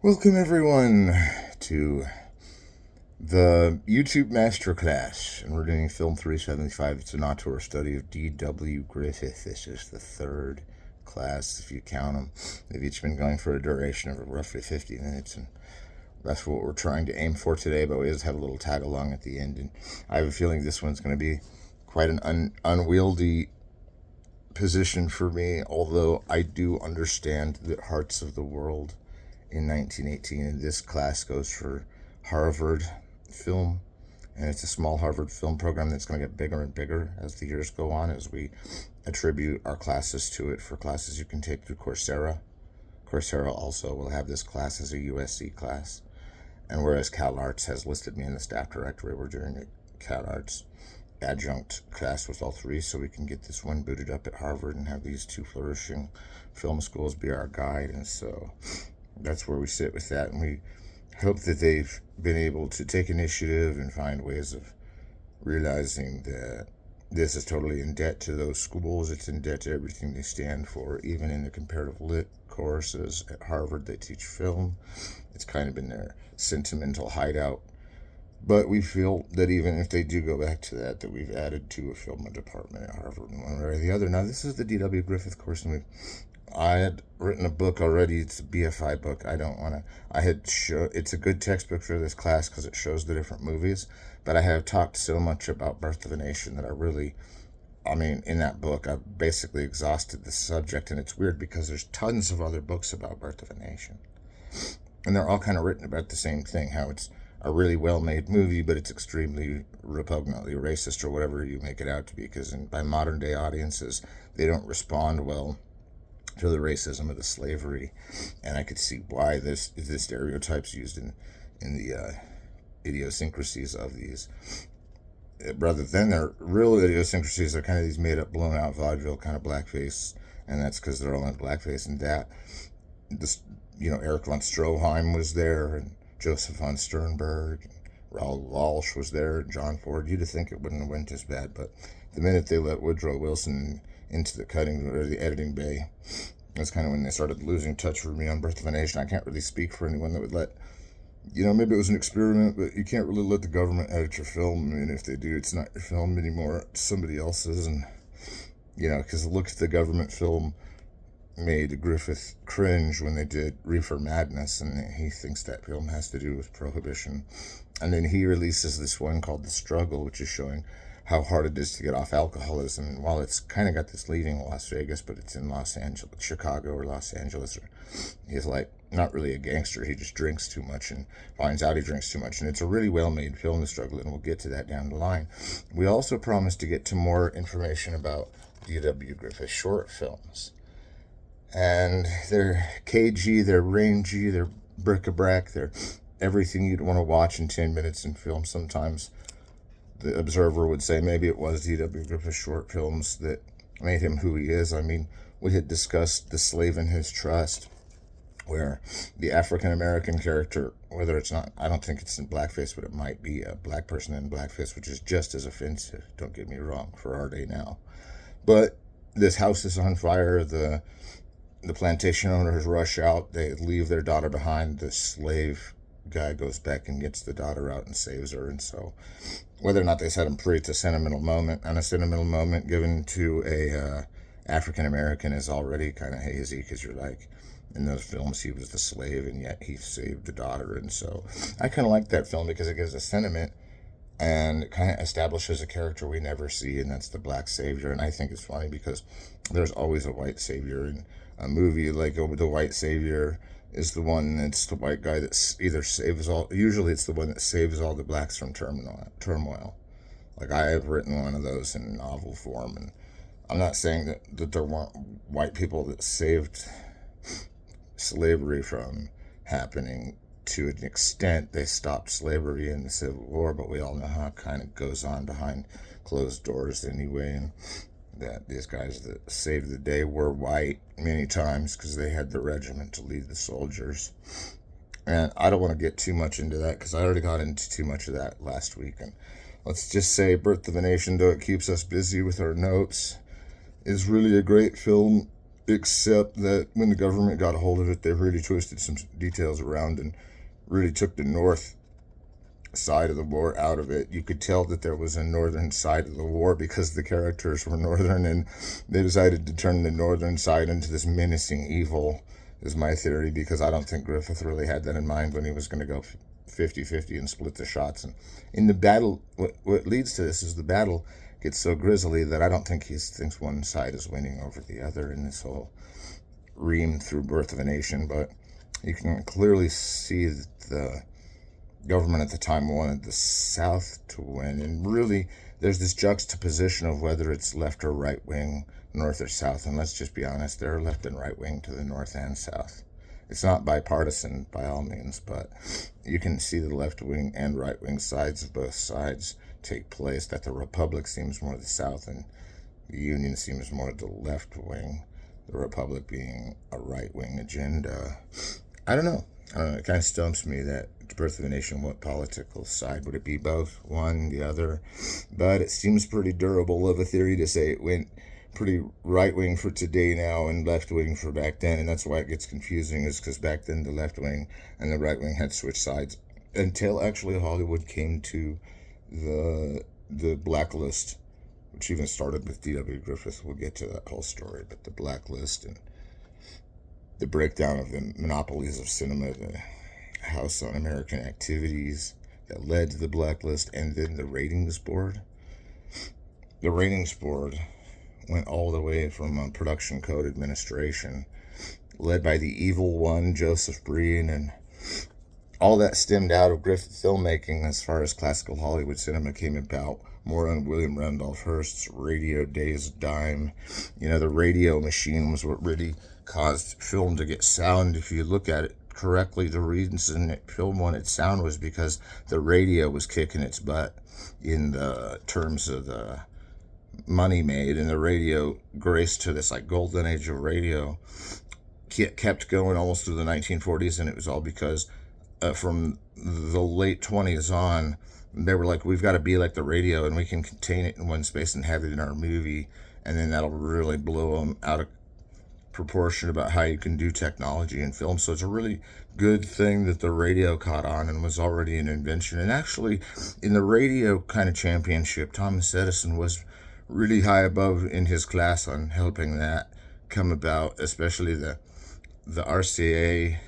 Welcome everyone to the YouTube Masterclass, and we're doing film 375. It's an auteur study of D.W. Griffith. This is the third class, if you count them. They've each been going for a duration of roughly 50 minutes, and that's what we're trying to aim for today, but we just have a little tag along at the end, and I have a feeling this one's going to be quite an unwieldy position for me, although I do understand the hearts of the world in 1918, and this class goes for Harvard film, and it's a small Harvard film program that's going to get bigger and bigger as the years go on, as we attribute our classes to it for classes you can take through Coursera. Coursera also will have this class as a USC class, and whereas Calarts has listed me in the staff directory, we're doing a Calarts adjunct class with all three, so we can get this one booted up at Harvard and have these two flourishing film schools be our guide. And so that's where we sit with that, and we hope that they've been able to take initiative and find ways of realizing that this is totally in debt to those schools. It's in debt to everything they stand for. Even in the comparative lit courses at Harvard, they teach film. It's kind of been their sentimental hideout. But we feel that even if they do go back to that, that we've added to a film department at Harvard in one way or the other. Now, this is the D.W. Griffith course, and I had written a book already. It's a BFI book. It's a good textbook for this class because it shows the different movies. But I have talked so much about Birth of a Nation that in that book, I've basically exhausted the subject. And it's weird because there's tons of other books about Birth of a Nation, and they're all kind of written about the same thing, how it's a really well-made movie, but it's extremely repugnantly racist or whatever you make it out to be, because by modern-day audiences, they don't respond well to the racism of the slavery, and I could see why the stereotypes used in the idiosyncrasies of these, rather than their real idiosyncrasies, they're kind of these made-up, blown-out vaudeville kind of blackface, and that's because they're all in blackface. And that, Eric von Stroheim was there, and Joseph von Sternberg, and Raoul Walsh was there, and John Ford. You'd think it wouldn't have went as bad, but the minute they let Woodrow Wilson into the cutting or the editing bay, that's kind of when they started losing touch for me on Birth of a Nation. I can't really speak for anyone that would let, maybe it was an experiment, but you can't really let the government edit your film. I mean, if they do, it's not your film anymore, it's somebody else's. And, because look at the government film made Griffith cringe when they did Reefer Madness, and he thinks that film has to do with prohibition. And then he releases this one called The Struggle, which is showing how hard it is to get off alcoholism. And while it's kind of got this leading Las Vegas, but it's in Chicago or Los Angeles, he's like not really a gangster. He just drinks too much and finds out he drinks too much. And it's a really well-made film, The Struggle, and we'll get to that down the line. We also promised to get to more information about D.W. Griffith short films. And they're cagey, they're rangy, they're bric-a-brac, they're everything you'd want to watch in 10 minutes in film. Sometimes the observer would say maybe it was D.W. Griffith's short films that made him who he is. We had discussed The Slave in His Trust, where the African-American character, whether it's not, I don't think it's in blackface, but it might be a black person in blackface, which is just as offensive, don't get me wrong, for our day now. But this house is on fire, the plantation owners rush out, they leave their daughter behind, the slave guy goes back and gets the daughter out and saves her. And so whether or not they set him free, it's a sentimental moment, and a sentimental moment given to a African-American is already kind of hazy, because you're like, in those films he was the slave and yet he saved the daughter. And so I kind of like that film because it gives a sentiment and it kind of establishes a character we never see, and that's the black savior. And I think it's funny because there's always a white savior in a movie. Like the white savior is the one that's the white guy that usually it's the one that saves all the blacks from turmoil. Like, I have written one of those in novel form, and I'm not saying that there weren't white people that saved slavery from happening. To an extent, they stopped slavery in the Civil War, but we all know how it kind of goes on behind closed doors anyway, and that these guys that saved the day were white many times because they had the regiment to lead the soldiers. And I don't want to get too much into that because I already got into too much of that last week. And let's just say Birth of a Nation, though it keeps us busy with our notes, is really a great film. except that when the government got a hold of it, they really twisted some details around and really took the north side of the war out of it. You could tell that there was a northern side of the war because the characters were northern, and they decided to turn the northern side into this menacing evil, is my theory, because I don't think Griffith really had that in mind when he was going to go 50-50 and split the shots. And in the battle, what leads to this is the battle gets so grisly that I don't think he thinks one side is winning over the other in this whole ream through Birth of a Nation. But you can clearly see that the government at the time wanted the South to win, and really there's this juxtaposition of whether it's left or right wing, north or south, and let's just be honest, there are left and right wing to the north and south. It's not bipartisan by all means, but you can see the left wing and right wing sides of both sides take place, that the Republic seems more the South and the Union seems more the left wing, the Republic being a right wing agenda. I don't know. It kind of stumps me that Birth of a Nation, what political side would it be? Both, one, the other? But it seems pretty durable of a theory to say it went pretty right wing for today now and left wing for back then, and that's why it gets confusing, is because back then the left wing and the right wing had switched sides until actually Hollywood came to the blacklist, which even started with D.W. Griffith. We'll get to that whole story, but the blacklist and the breakdown of the monopolies of cinema, the House on American Activities that led to the blacklist, and then the ratings board. The ratings board went all the way from production code administration, led by the evil one, Joseph Breen, and all that stemmed out of Griffith filmmaking as far as classical Hollywood cinema came about, more on William Randolph Hearst's Radio Days Dime. You know, the radio machine was what really caused film to get sound. If you look at it correctly, the reason film wanted sound was because the radio was kicking its butt in the terms of the money made, and the radio graced to this like golden age of radio kept going almost through the 1940s, and it was all because from the late 20s on, they were like, we've got to be like the radio, and we can contain it in one space and have it in our movie, and then that'll really blow them out of proportion about how you can do technology in film. So it's a really good thing that the radio caught on and was already an invention. And actually, in the radio kind of championship, Thomas Edison was really high above in his class on helping that come about, especially the RCA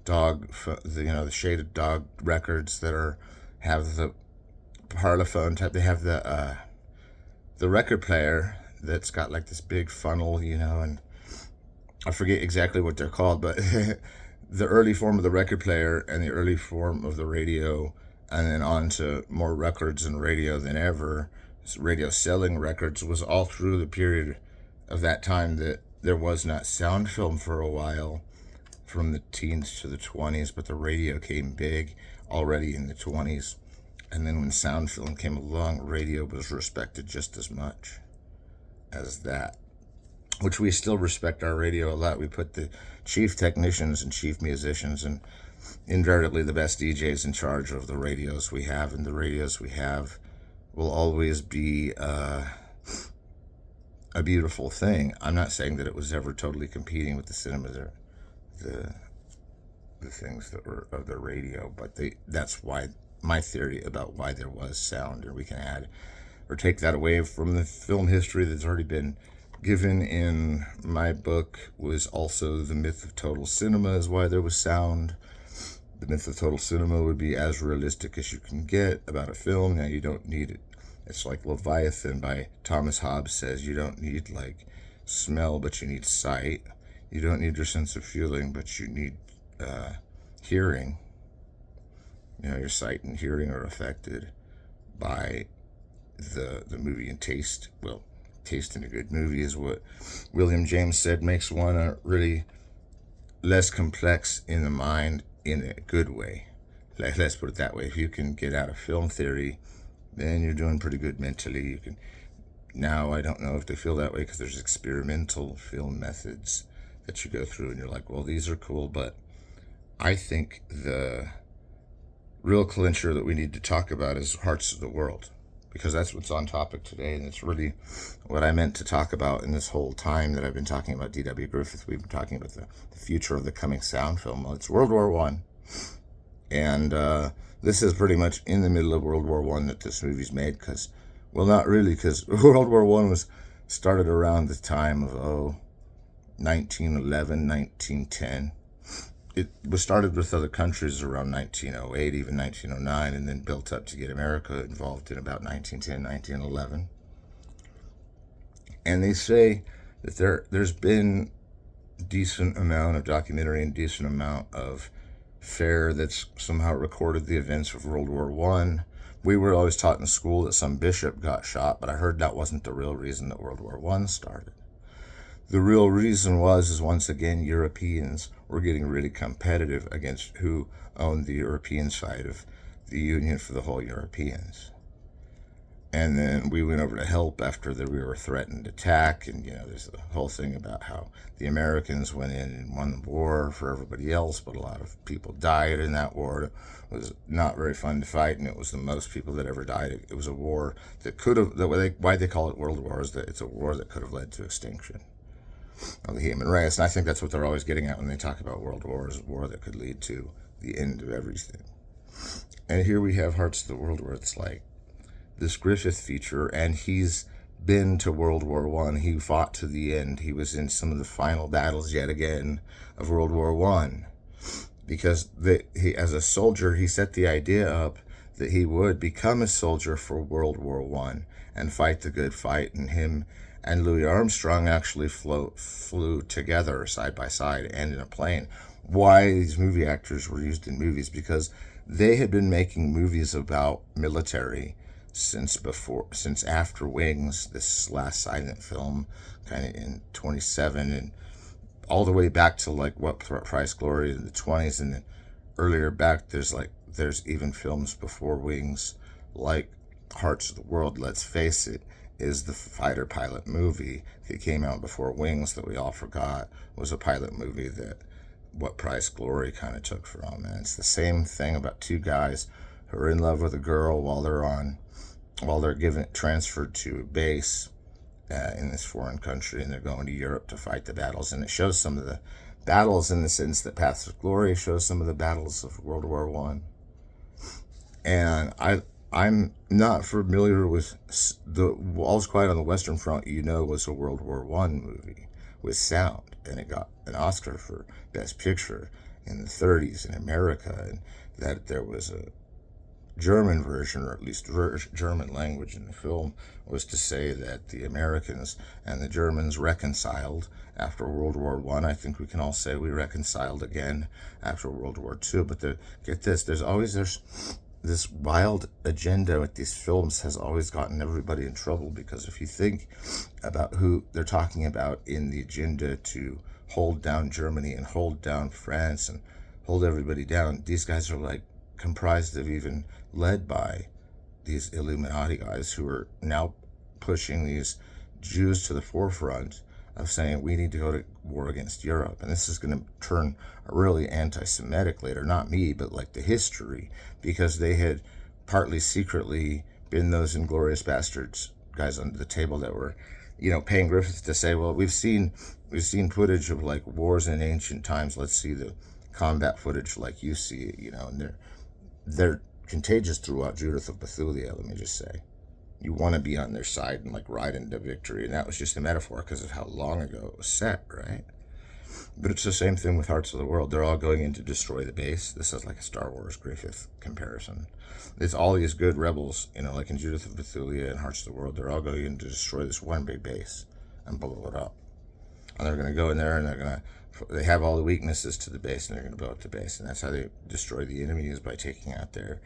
the shaded dog records that have the parlophone type. They have the record player that's got like this big funnel, and I forget exactly what they're called, but the early form of the record player and the early form of the radio, and then on to more records and radio than ever, radio selling records, was all through the period of that time that there was not sound film for a while, from the teens to the 20s, but the radio came big already in the 20s. And then when sound film came along, radio was respected just as much as that, which we still respect our radio a lot. We put the chief technicians and chief musicians and invariably the best DJs in charge of the radios we have, and the radios we have will always be a beautiful thing. I'm not saying that it was ever totally competing with the cinema, the things that were of the radio, but that's why my theory about why there was sound, and we can add or take that away from the film history that's already been given in my book, was also the myth of total cinema is why there was sound. The myth of total cinema would be as realistic as you can get about a film. Now, you don't need it. It's like Leviathan by Thomas Hobbes says, you don't need like smell, but you need sight. You don't need your sense of feeling, but you need hearing. Your sight and hearing are affected by the movie, and taste. Well, taste in a good movie is what William James said makes one really less complex in the mind in a good way. Let's put it that way. If you can get out of film theory, then you're doing pretty good mentally. You can. Now, I don't know if they feel that way because there's experimental film methods that you go through, and you're like, well, these are cool, but I think the real clincher that we need to talk about is Hearts of the World. because that's what's on topic today, and it's really what I meant to talk about in this whole time that I've been talking about D.W. Griffith. We've been talking about the future of the coming sound film. Well, it's World War One, and this is pretty much in the middle of World War One that this movie's made, because, well, not really, because World War One was started around the time of 1911, 1910. It was started with other countries around 1908, even 1909, and then built up to get America involved in about 1910, 1911. And they say that there's been a decent amount of documentary and decent amount of fare that's somehow recorded the events of World War One. We were always taught in school that some bishop got shot, but I heard that wasn't the real reason that World War One started. The real reason is once again, Europeans were getting really competitive against who owned the European side of the Union for the whole Europeans. And then we went over to help after we were threatened attack. And, there's the whole thing about how the Americans went in and won the war for everybody else, but a lot of people died in that war. It was not very fun to fight, and it was the most people that ever died. It was a war that could have, why they call it World War is that it's a war that could have led to extinction of the human race. And I think that's what they're always getting at when they talk about world wars, a war that could lead to the end of everything. And here we have Hearts of the World, where it's like this Griffith feature, and he's been to World War One. He fought to the end. He was in some of the final battles yet again of World War One, because he, as a soldier, he set the idea up that he would become a soldier for World War One and fight the good fight, and him and Louis Armstrong actually flew together side by side and in a plane. Why these movie actors were used in movies? Because they had been making movies about military since after Wings, this last silent film, kind of in 27, and all the way back to like What Price Glory in the 20s, and then earlier back there's even films before Wings, like Hearts of the World, let's face it, is the fighter pilot movie that came out before Wings that we all forgot was a pilot movie that What Price Glory kind of took from. And it's the same thing about two guys who are in love with a girl while they're transferred to a base in this foreign country, and they're going to Europe to fight the battles. And it shows some of the battles in the sense that Paths of Glory shows some of the battles of World War One. And I'm not familiar with All's Quiet on the Western Front, was a World War One movie with sound, and it got an Oscar for Best Picture in the 30s in America, and that there was a German version, or at least German language in the film, was to say that the Americans and the Germans reconciled after World War One. I think we can all say we reconciled again after World War Two. But get this, there's this wild agenda with these films has always gotten everybody in trouble, because if you think about who they're talking about in the agenda to hold down Germany and hold down France and hold everybody down, these guys are like comprised of, even led by these Illuminati guys who are now pushing these Jews to the forefront of saying we need to go to war against Europe. And this is going to turn really anti-Semitic later. Not me, but like the history, because they had partly secretly been those Inglorious Bastards guys under the table that were, paying Griffith to say, well, we've seen footage of like wars in ancient times. Let's see the combat footage like you see, and they're contagious throughout Judith of Bethulia, let me just say. You want to be on their side and like ride into victory. And that was just a metaphor because of how long ago it was set, right? But it's the same thing with Hearts of the World. They're all going in to destroy the base. This is like a Star Wars Griffith comparison. It's all these good rebels, like in Judith of Bethulia and Hearts of the World, they're all going in to destroy this one big base and blow it up. And they're going to go in there and they have all the weaknesses to the base, and they're going to blow up the base. And that's how they destroy the enemy, is by taking out their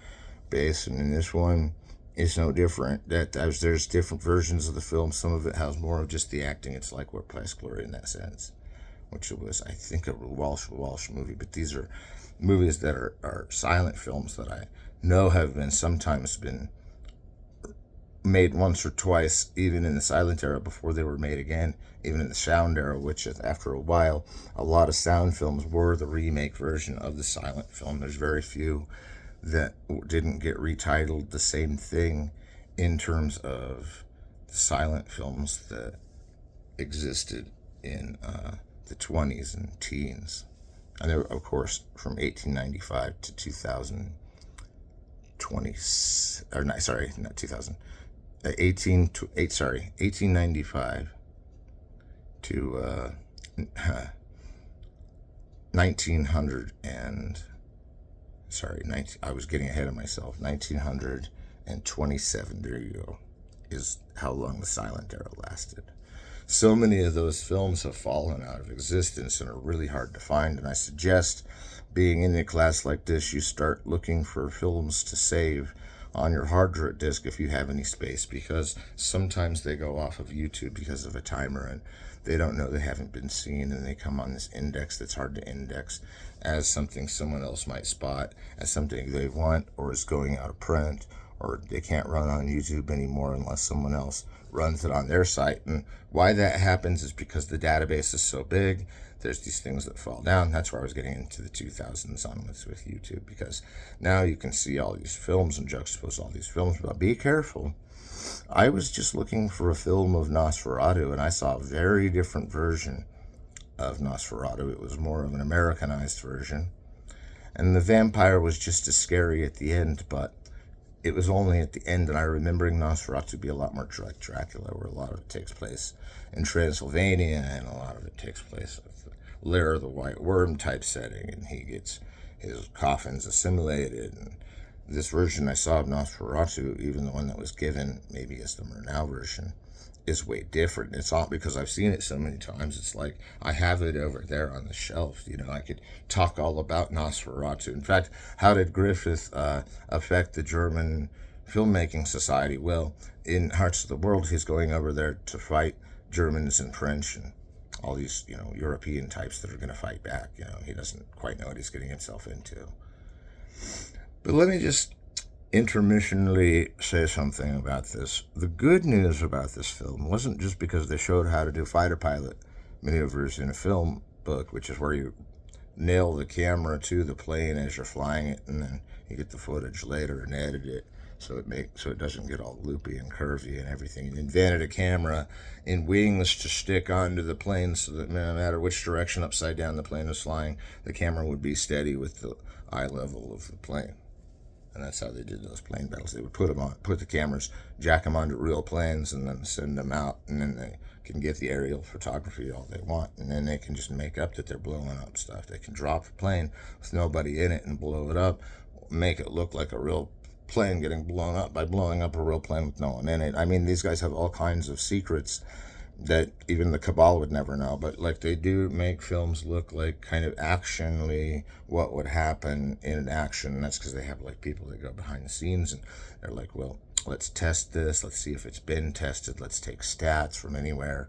base. And in this one, it's no different. There's different versions of the film. Some of it has more of just the acting. It's like What Price Glory in that sense, which it was, I think, a Walsh movie. But these are movies that are silent films that I know have been sometimes been made once or twice, even in the silent era before they were made again, even in the sound era, which after a while, a lot of sound films were the remake version of the silent film. There's very few that didn't get retitled the same thing in terms of the silent films that existed in the 20s and teens. And they were, of course, from 1895 to 2020, or not, sorry, not 2000, 1895 to 1900 and, I was getting ahead of myself, 1927, there you go, is how long the silent era lasted. So many of those films have fallen out of existence and are really hard to find, and I suggest, being in a class like this, you start looking for films to save on your hard drive disk if you have any space, because sometimes they go off of YouTube because of a timer and they don't know they haven't been seen, and they come on this index that's hard to index as something someone else might spot as something they want, or is going out of print, or they can't run on YouTube anymore unless someone else runs it on their site. And why that happens is because the database is so big, there's these things that fall down. That's where I was getting into the 2000s onwards with YouTube, because now you can see all these films and juxtapose all these films, but be careful. I was just looking for a film of Nosferatu, and I saw a very different version of Nosferatu. It was more of an Americanized version, and the vampire was just as scary at the end, but it was only at the end, and I remembering Nosferatu to be a lot more like Dracula, where a lot of it takes place in Transylvania, and a lot of it takes place with the Lair of the White Worm type setting, and he gets his coffins assimilated. And this version I saw of Nosferatu, even the one that was given maybe as the Murnau version, is way different. It's all because I've seen it so many times. It's like I have it over there on the shelf. You know, I could talk all about Nosferatu. In fact, how did Griffith affect the German Filmmaking Society? Well, in Hearts of the World, he's going over there to fight Germans and French and all these, you know, European types that are going to fight back. You know, he doesn't quite know what he's getting himself into. But let me just intermissionally say something about this. The good news about this film wasn't just because they showed how to do fighter pilot maneuvers in a film book, which is where you nail the camera to the plane as you're flying it, and then you get the footage later and edit it so it doesn't get all loopy and curvy and everything. You invented a camera in wings to stick onto the plane so that no matter which direction upside down the plane was flying, the camera would be steady with the eye level of the plane. And that's how they did those plane battles. They would put the cameras, jack them onto real planes, and then send them out, and then they can get the aerial photography all they want, and then they can just make up that they're blowing up stuff. They can drop a plane with nobody in it and blow it up, make it look like a real plane getting blown up by blowing up a real plane with no one in it. I mean, these guys have all kinds of secrets that even the cabal would never know, but like they do make films look like kind of actionally what would happen in an action. And that's because they have like people that go behind the scenes and they're like, well, let's test this, let's see if it's been tested, let's take stats from anywhere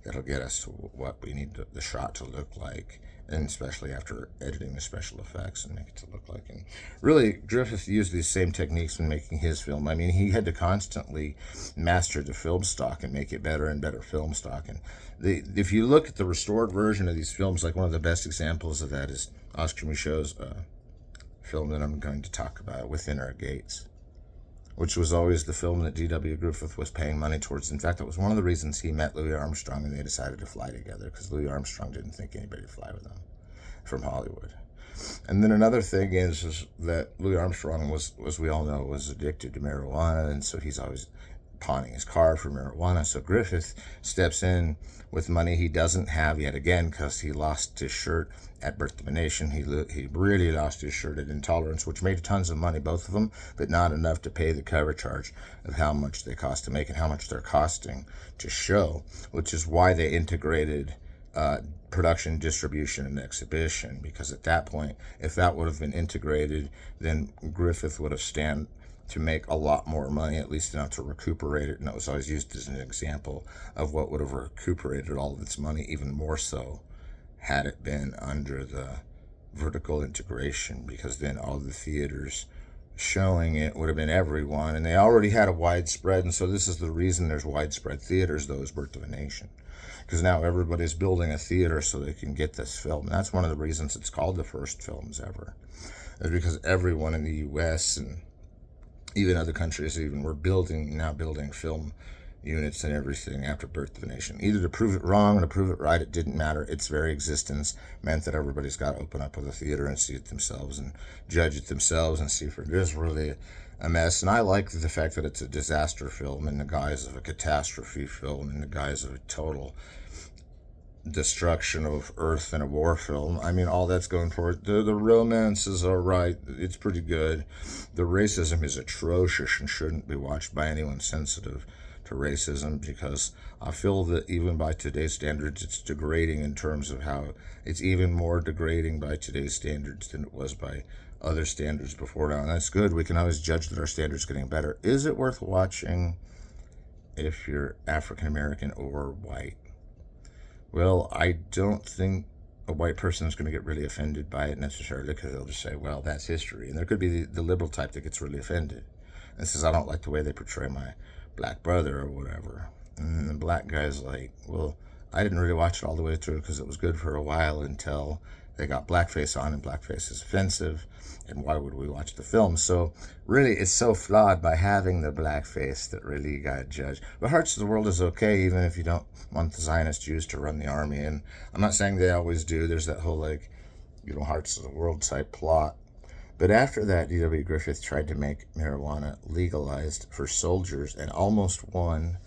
that'll get us to what we need the shot to look like, and especially after editing the special effects and make it to look like. And really, Griffith used these same techniques when making his film. I mean, he had to constantly master the film stock and make it better and better film stock. And if you look at the restored version of these films, like one of the best examples of that is Oscar Michaud's film that I'm going to talk about, Within Our Gates, which was always the film that D.W. Griffith was paying money towards. In fact, it was one of the reasons he met Louis Armstrong and they decided to fly together, because Louis Armstrong didn't think anybody would fly with him from Hollywood. And then another thing is that Louis Armstrong was, as we all know, was addicted to marijuana, and so he's always pawning his car for marijuana. So Griffith steps in with money he doesn't have yet again, because he lost his shirt at Birth of a Nation. He really lost his shirt at Intolerance, which made tons of money, both of them, but not enough to pay the cover charge of how much they cost to make and how much they're costing to show, which is why they integrated production, distribution, and exhibition, because at that point, if that would have been integrated, then Griffith would have stand to make a lot more money, at least enough to recuperate it. And that was always used as an example of what would have recuperated all of its money, even more so had it been under the vertical integration, because then all the theaters showing it would have been everyone, and they already had a widespread. And so this is the reason there's widespread theaters, though, is Birth of a Nation, because now everybody's building a theater so they can get this film. And that's one of the reasons it's called the first films ever, is because everyone in the U.S. and Even other countries even were now building film units and everything after Birth of a Nation. Either to prove it wrong or to prove it right, it didn't matter. Its very existence meant that everybody's got to open up with a theater and see it themselves and judge it themselves and see if it is really a mess. And I like the fact that it's a disaster film in the guise of a catastrophe film, in the guise of a total destruction of Earth in a war film. I mean, all that's going for it. The romance is all right. It's pretty good. The racism is atrocious and shouldn't be watched by anyone sensitive to racism, because I feel that even by today's standards, it's degrading in terms of how it's even more degrading by today's standards than it was by other standards before now. And that's good. We can always judge that our standards getting better. Is it worth watching if you're African American or white? Well, I don't think a white person is going to get really offended by it necessarily, because they'll just say, well, that's history. And there could be the liberal type that gets really offended and says, I don't like the way they portray my black brother or whatever. And the black guy's like, well, I didn't really watch it all the way through because it was good for a while until they got blackface on, and blackface is offensive, and why would we watch the film? So really, it's so flawed by having the blackface that really you gotta judge. But Hearts of the World is okay, even if you don't want the Zionist Jews to run the army. And I'm not saying they always do. There's that whole, like, Hearts of the World type plot. But after that, D.W. Griffith tried to make marijuana legalized for soldiers and almost won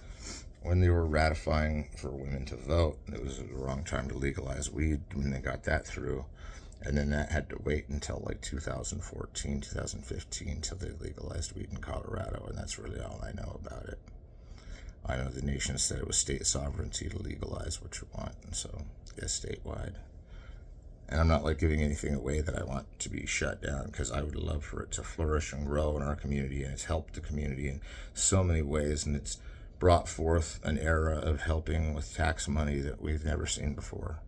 when they were ratifying for women to vote. It was the wrong time to legalize weed when they got that through. And then that had to wait until like 2014, 2015 till they legalized weed in Colorado. And that's really all I know about it. I know the nation said it was state sovereignty to legalize what you want. And so, yes, statewide. And I'm not like giving anything away that I want to be shut down, because I would love for it to flourish and grow in our community. And it's helped the community in so many ways. And it's brought forth an era of helping with tax money that we've never seen before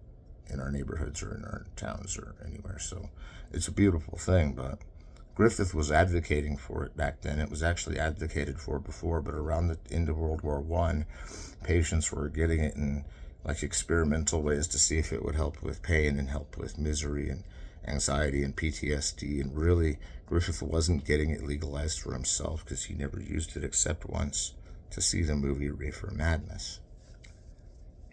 in our neighborhoods or in our towns or anywhere. So it's a beautiful thing. But Griffith was advocating for it back then. It was actually advocated for before, but around the end of World War I, patients were getting it in like experimental ways to see if it would help with pain and help with misery and anxiety and PTSD. And really, Griffith wasn't getting it legalized for himself, because he never used it except once to see the movie Reefer Madness,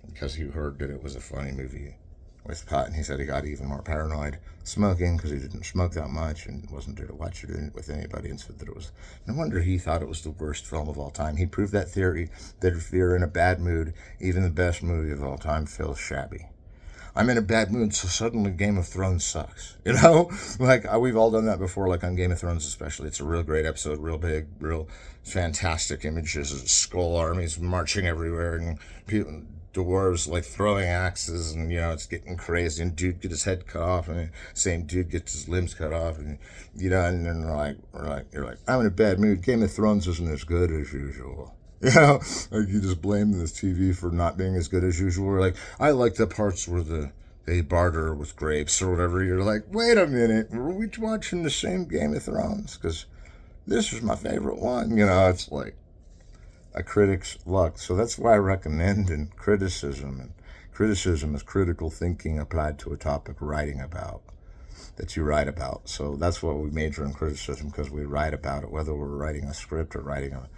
because he heard that it was a funny movie with pot, and he said he got even more paranoid smoking because he didn't smoke that much and wasn't there to watch it with anybody, and said that it was, no wonder he thought it was the worst film of all time. He proved that theory, that if you're in a bad mood, even the best movie of all time feels shabby. I'm in a bad mood, so suddenly Game of Thrones sucks. Like, we've all done that before, like on Game of Thrones especially. It's a real great episode, real big, real fantastic images of skull armies marching everywhere, and people, dwarves like throwing axes, and it's getting crazy, and dude get his head cut off, and the same dude gets his limbs cut off, and and then you're like, I'm in a bad mood. Game of Thrones isn't as good as usual. Like you just blame this TV for not being as good as usual. Or like, I like the parts where they barter with grapes or whatever. You're like, wait a minute, were we watching the same Game of Thrones? Because this is my favorite one. It's like a critic's luck. So that's why I recommend in criticism. And criticism is critical thinking applied to a topic writing about, that you write about. So that's what we major in criticism, because we write about it, whether we're writing a script or writing a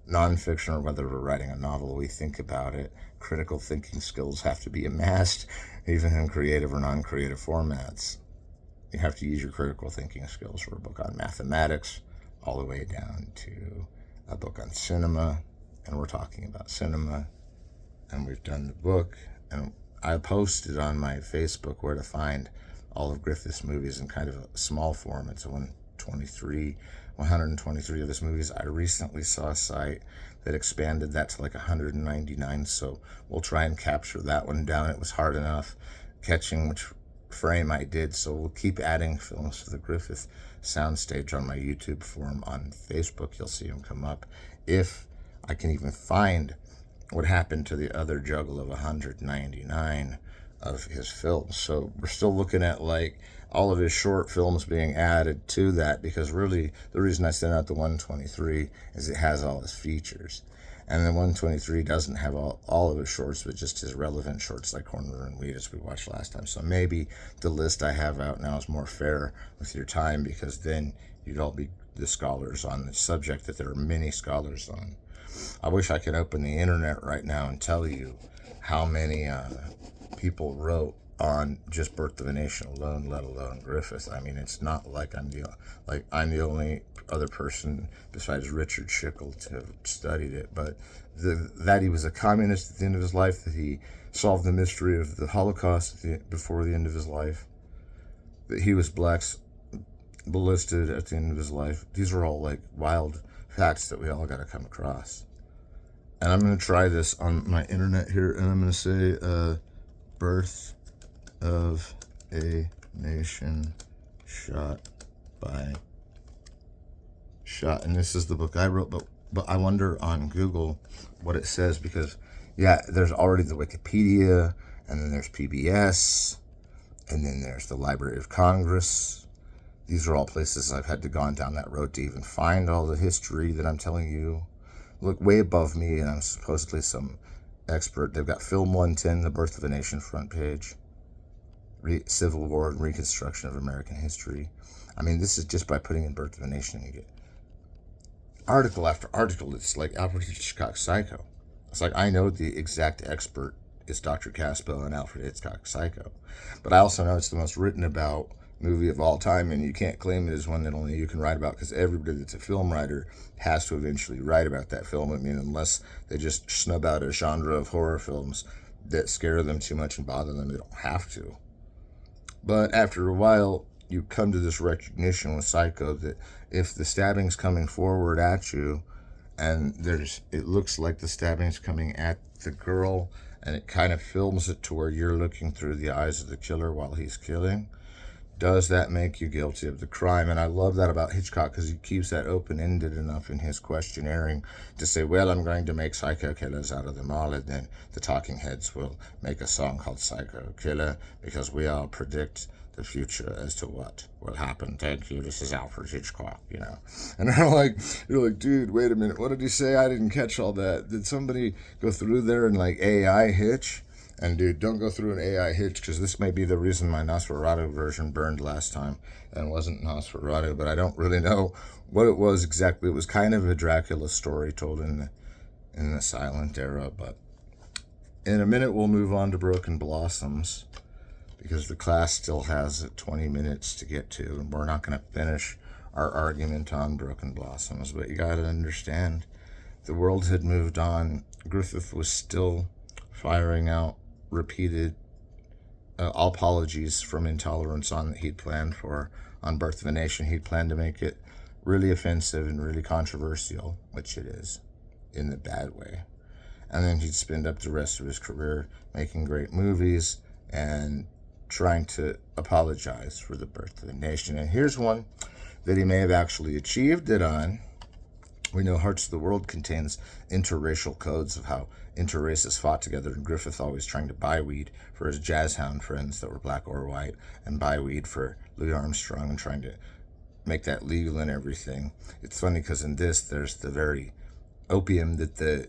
nonfiction or whether we're writing a novel, we think about it. Critical thinking skills have to be amassed, even in creative or non-creative formats. You have to use your critical thinking skills for a book on mathematics, all the way down to a book on cinema. And we're talking about cinema, and we've done the book, and I posted on my Facebook where to find all of Griffith's movies in kind of a small form. It's 123 of his movies. I recently saw a site that expanded that to like 199, so we'll try and capture that one down. It was hard enough catching which frame I did, so we'll keep adding films to the Griffith soundstage on my YouTube forum. On Facebook, you'll see them come up, if I can even find what happened to the other juggle of 199 of his films. So we're still looking at like all of his short films being added to that, because really the reason I sent out the 123 is it has all his features. And then 123 doesn't have all of his shorts, but just his relevant shorts like Corner and Weed, as we watched last time. So maybe the list I have out now is more fair with your time, because then you'd all be the scholars on the subject that there are many scholars on. I wish I could open the internet right now and tell you how many people wrote on just Birth of a Nation alone, let alone Griffith. I mean, it's not like I'm the only other person besides Richard Schickel to have studied it, but that he was a communist at the end of his life, that he solved the mystery of the Holocaust before the end of his life, that he was blacks ballisted at the end of his life. These are all like wild facts that we all got to come across. And I'm going to try this on my internet here, and I'm going to say Birth of a Nation shot. And this is the book I wrote, but I wonder on Google what it says, because yeah, there's already the Wikipedia, and then there's PBS, and then there's the Library of Congress. These are all places I've had to gone down that road to even find all the history that I'm telling you. Look way above me, and I'm supposedly some expert. They've got Film 110, The Birth of a Nation front page, Civil War and Reconstruction of American History. I mean, this is just by putting in Birth of a Nation, you get article after article. It's like Alfred Hitchcock's Psycho. It's like, I know the exact expert is Dr. Caspo and Alfred Hitchcock's Psycho, but I also know it's the most written about movie of all time, and you can't claim it as one that only you can write about, because everybody that's a film writer has to eventually write about that film. I mean, unless they just snub out a genre of horror films that scare them too much and bother them, they don't have to. But after a while, you come to this recognition with Psycho that if the stabbing's coming forward at you, and it looks like the stabbing's coming at the girl, and it kind of films it to where you're looking through the eyes of the killer while he's killing, does that make you guilty of the crime? And I love that about Hitchcock, because he keeps that open-ended enough in his questionnaire to say, well, I'm going to make psycho killers out of them all, and then the Talking Heads will make a song called Psycho Killer, because we all predict the future as to what will happen. Thank you, this is Alfred Hitchcock, you know. And you're like, dude, wait a minute, what did he say? I didn't catch all that. Did somebody go through there and like AI Hitch? And dude, don't go through an AI Hitch, because this may be the reason my Nosferatu version burned last time and wasn't Nosferatu, but I don't really know what it was exactly. It was kind of a Dracula story told in the silent era. But in a minute, we'll move on to Broken Blossoms, because the class still has 20 minutes to get to, and we're not going to finish our argument on Broken Blossoms. But you got to understand, the world had moved on. Griffith was still firing out repeated apologies from intolerance on that he'd planned for on Birth of a Nation. He'd planned to make it really offensive and really controversial, which it is, in the bad way. And then he'd spend up the rest of his career making great movies and trying to apologize for the Birth of a Nation. And here's one that he may have actually achieved it on. We know Hearts of the World contains interracial codes of how interraces fought together, and Griffith always trying to buy weed for his jazz hound friends that were black or white, and buy weed for Louis Armstrong, and trying to make that legal and everything. It's funny, because in this, there's the very opium that the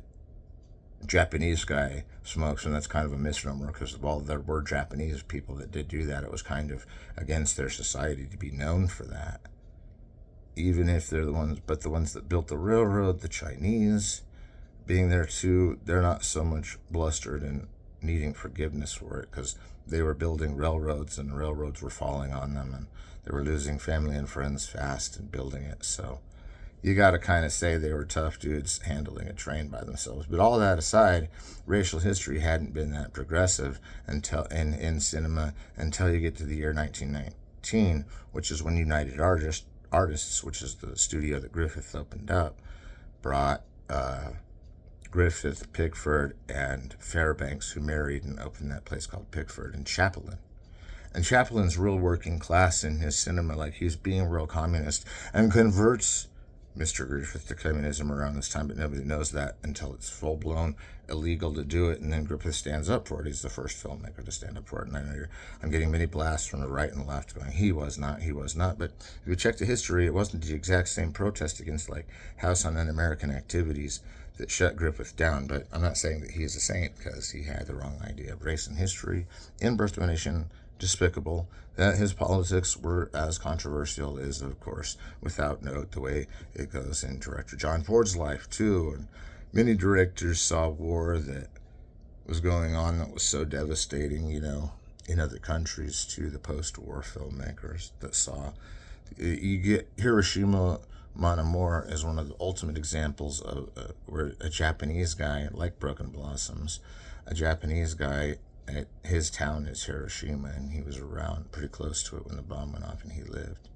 Japanese guy smokes, and that's kind of a misnomer, because while there were Japanese people that did do that, it was kind of against their society to be known for that. Even if they're the ones that built the railroad, the Chinese, being there too, they're not so much blustered and needing forgiveness for it, because they were building railroads, and railroads were falling on them, and they were losing family and friends fast and building it. So you got to kind of say they were tough dudes handling a train by themselves. But all that aside, racial history hadn't been that progressive until in cinema until you get to the year 1919, which is when United Artists, which is the studio that Griffith opened up, brought Griffith, Pickford, and Fairbanks, who married and opened that place called Pickford, and Chaplin. And Chaplin's real working class in his cinema, like he's being real communist, and converts Mr. Griffith to communism around this time, but nobody knows that until it's full-blown illegal to do it, and then Griffith stands up for it. He's the first filmmaker to stand up for it, and I know I'm getting many blasts from the right and the left going, he was not, but if you check the history, it wasn't the exact same protest against, like, House on Un-American Activities that shut Griffith down. But I'm not saying that he is a saint, because he had the wrong idea of race and history in Birth of a Nation. Despicable. That his politics were as controversial is, of course, without note, the way it goes in director John Ford's life too. And many directors saw war that was going on that was so devastating, in other countries, to the post-war filmmakers that saw. You get Hiroshima Mon Amour as one of the ultimate examples of where a Japanese guy, like Broken Blossoms, a Japanese guy, his town is Hiroshima, and he was around pretty close to it when the bomb went off, and he lived.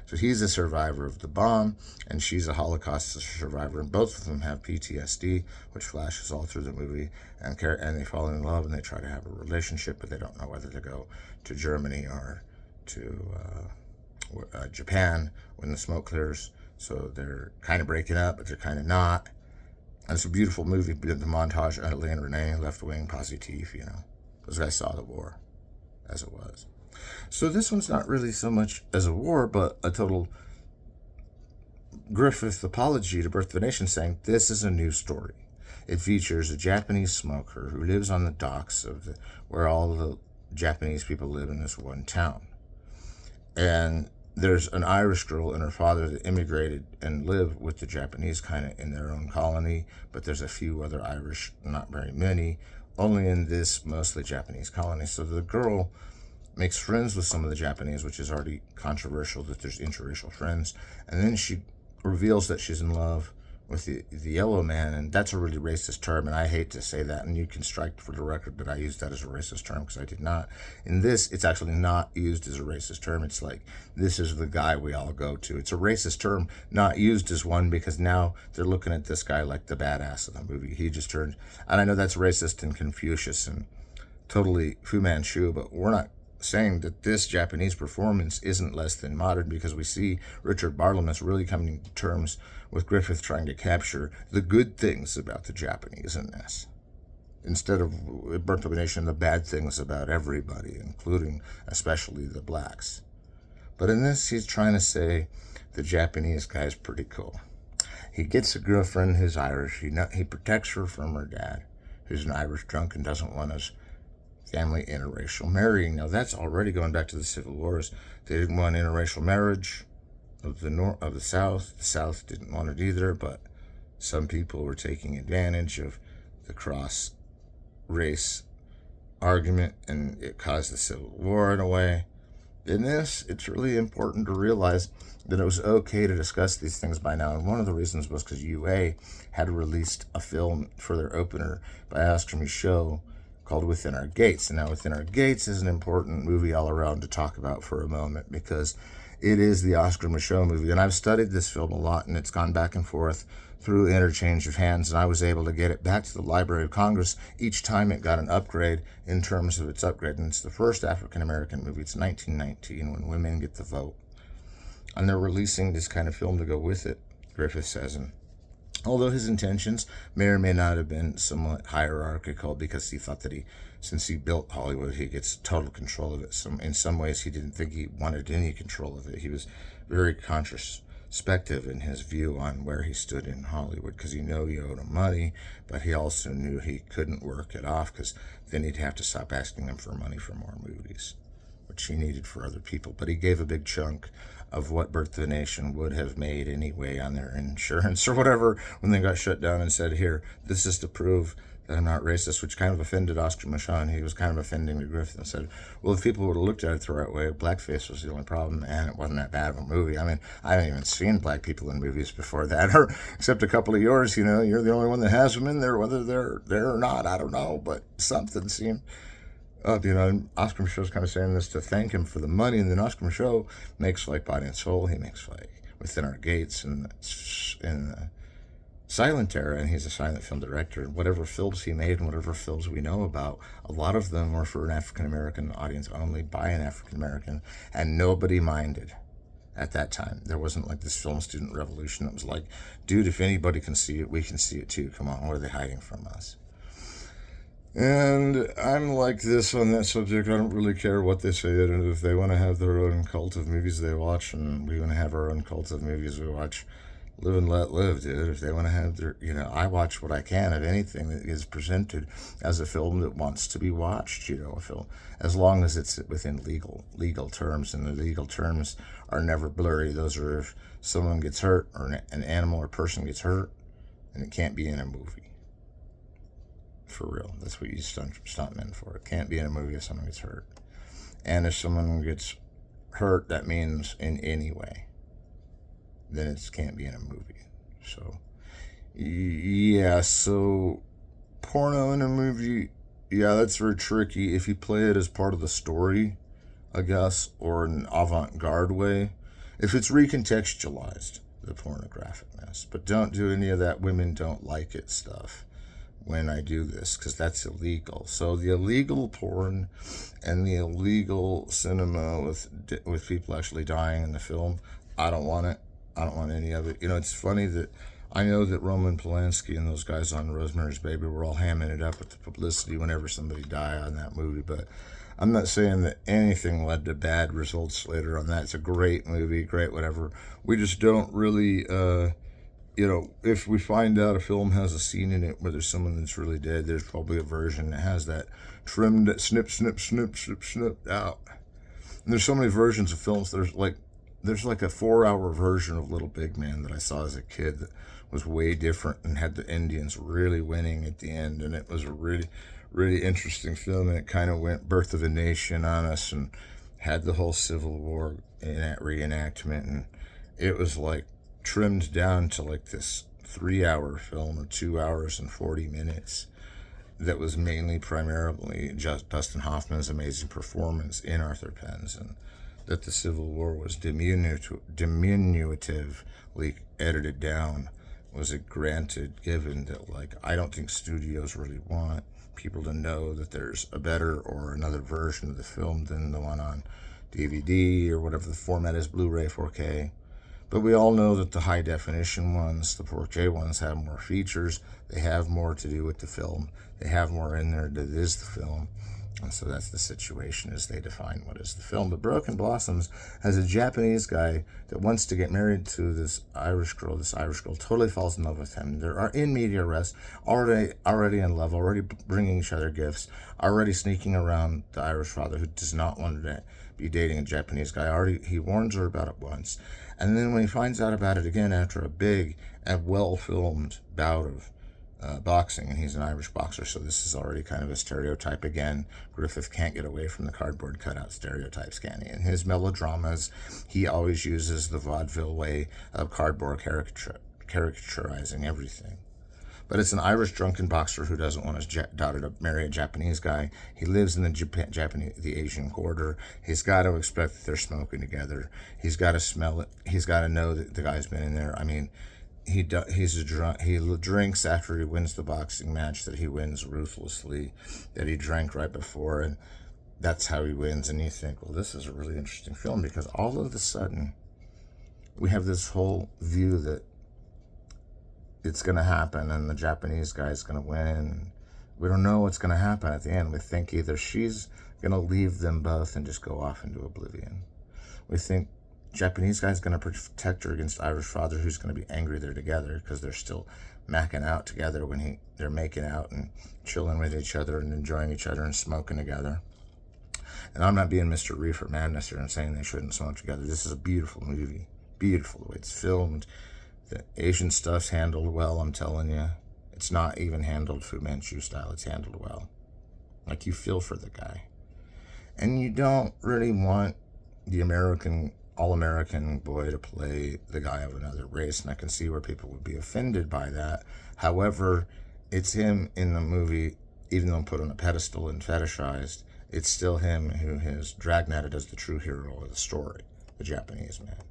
So he's a survivor of the bomb, and she's a Holocaust survivor, and both of them have PTSD, which flashes all through the movie, and they fall in love, and they try to have a relationship, but they don't know whether to go to Germany or to Japan when the smoke clears. So they're kind of breaking up, but they're kind of not. And it's a beautiful movie. The montage, Lee and Renee, Left Wing, Positif, Those guys saw the war as it was. So this one's not really so much as a war, but a total Griffith apology to Birth of a Nation, saying this is a new story. It features a Japanese smoker who lives on the docks of where all the Japanese people live in this one town. And there's an Irish girl and her father that immigrated and live with the Japanese kind of in their own colony, but there's a few other Irish, not very many, only in this mostly Japanese colony. So the girl makes friends with some of the Japanese, which is already controversial that there's interracial friends, and then she reveals that she's in love with the yellow man, and that's a really racist term, and I hate to say that, and you can strike for the record that I used that as a racist term, because I did not. In this, it's actually not used as a racist term. It's like, this is the guy we all go to. It's a racist term, not used as one, because now they're looking at this guy like the badass of the movie. He just turned, and I know that's racist and Confucius and totally Fu Manchu, but we're not saying that this Japanese performance isn't less than modern, because we see Richard Bartlemus really coming to terms with Griffith trying to capture the good things about the Japanese in this, instead of Birth of a Nation, the bad things about everybody, including especially the blacks. But in this, he's trying to say the Japanese guy's pretty cool. He gets a girlfriend who's Irish. He protects her from her dad, who's an Irish drunk and doesn't want his family interracial marrying. Now that's already going back to the Civil Wars. They didn't want interracial marriage of the South. The South didn't want it either, but some people were taking advantage of the cross-race argument, and it caused the Civil War in a way. In this, it's really important to realize that it was okay to discuss these things by now, and one of the reasons was because UA had released a film for their opener by Oscar Micheaux called Within Our Gates. And now Within Our Gates is an important movie all around to talk about for a moment, because it is the Oscar Micheaux movie. And I've studied this film a lot, and it's gone back and forth through interchange of hands, and I was able to get it back to the Library of Congress each time it got an upgrade in terms of its upgrade. And it's the first African-American movie. It's 1919, when women get the vote. And they're releasing this kind of film to go with it, Griffith says. And although his intentions may or may not have been somewhat hierarchical, because he thought that since he built Hollywood, he gets total control of it. In some ways, he didn't think he wanted any control of it. He was very introspective in his view on where he stood in Hollywood, because he knew he owed him money, but he also knew he couldn't work it off, because then he'd have to stop asking them for money for more movies, which he needed for other people. But he gave a big chunk of what Birth of a Nation would have made anyway on their insurance or whatever when they got shut down, and said, here, this is to prove that I'm not racist, which kind of offended Oscar Micheaux, and he was kind of offending the Griffith, and said, well, if people would have looked at it the right way, blackface was the only problem, and it wasn't that bad of a movie. I mean, I haven't even seen black people in movies before that, or except a couple of yours, you're the only one that has them in there, whether they're there or not, I don't know, but something seemed up, and Oscar Micheaux's kind of saying this to thank him for the money, and then Oscar Micheaux makes like Body and Soul, he makes like Within Our Gates, and in the silent era, and he's a silent film director. And whatever films he made and whatever films we know about, a lot of them were for an African-American audience only, by an African-American, and nobody minded at that time. There wasn't like this film student revolution that was like, dude, if anybody can see it, we can see it too. Come on, what are they hiding from us? And I'm like this on that subject. I don't really care what they say. And if they want to have their own cult of movies they watch, and we want to have our own cult of movies we watch, live and let live, dude. If they want to have their, I watch what I can of anything that is presented as a film that wants to be watched, a film, as long as it's within legal terms, and the legal terms are never blurry. Those are if someone gets hurt or an animal or person gets hurt, and it can't be in a movie. For real. That's what you stuntmen for. It can't be in a movie if someone gets hurt. And if someone gets hurt, that means in any way. Then it can't be in a movie. So, yeah, so porno in a movie, yeah, that's very tricky. If you play it as part of the story, I guess, or an avant-garde way, if it's recontextualized, the pornographicness. But don't do any of that women don't like it stuff when I do this, because that's illegal. So the illegal porn and the illegal cinema with people actually dying in the film, I don't want it. I don't want any of it. It's funny that I know that Roman Polanski and those guys on Rosemary's Baby were all hamming it up with the publicity whenever somebody died on that movie, but I'm not saying that anything led to bad results later on that. It's a great movie, great whatever. We just don't really, if we find out a film has a scene in it where there's someone that's really dead, there's probably a version that has that trimmed, snip, snip, snip, snip, snip out. And there's so many versions of films. There's like a 4-hour version of Little Big Man that I saw as a kid that was way different and had the Indians really winning at the end. And it was a really, really interesting film. And it kind of went Birth of a Nation on us and had the whole Civil War in that reenactment. And it was like trimmed down to like this 3-hour film or 2 hours and 40 minutes that was mainly primarily just Dustin Hoffman's amazing performance in Arthur Penn's, and that the Civil War was diminutively edited down was a granted given that, like, I don't think studios really want people to know that there's a better or another version of the film than the one on DVD or whatever the format is, Blu-ray, 4K. But we all know that the high definition ones, the 4K ones, have more features. They have more to do with the film. They have more in there that is the film. And so that's the situation as they define what is the film. But Broken Blossoms has a Japanese guy that wants to get married to this Irish girl. This Irish girl totally falls in love with him. They are in media res, already in love, already bringing each other gifts, already sneaking around the Irish father who does not want to be dating a Japanese guy. He warns her about it once. And then when he finds out about it again after a big and well-filmed bout of boxing, and he's an Irish boxer, so this is already kind of a stereotype again. Griffith can't get away from the cardboard cutout stereotypes, can he? In his melodramas, he always uses the vaudeville way of cardboard caricaturizing everything. But it's an Irish drunken boxer who doesn't want his daughter to marry a Japanese guy. He lives in the Asian quarter. He's got to expect that they're smoking together. He's got to smell it. He's got to know that the guy's been in there. I mean, he's a drunk. He drinks after he wins the boxing match that he wins ruthlessly, that he drank right before, and that's how he wins. And you think, well, this is a really interesting film, because all of a sudden we have this whole view that it's going to happen and the Japanese guy is going to win. We don't know what's going to happen at the end. We think either she's going to leave them both and just go off into oblivion. We think Japanese guy's going to protect her against Irish father, who's going to be angry they're together because they're still macking out together when they're making out and chilling with each other and enjoying each other and smoking together. And I'm not being Mr. Reefer Madness here and saying they shouldn't smoke together. This is a beautiful movie. Beautiful the way it's filmed. The Asian stuff's handled well, I'm telling you. It's not even handled Fu Manchu style. It's handled well. Like, you feel for the guy. And you don't really want the all-American boy to play the guy of another race, and I can see where people would be offended by that. However, it's him in the movie, even though put on a pedestal and fetishized, it's still him who has dragnetted as the true hero of the story, the Japanese man.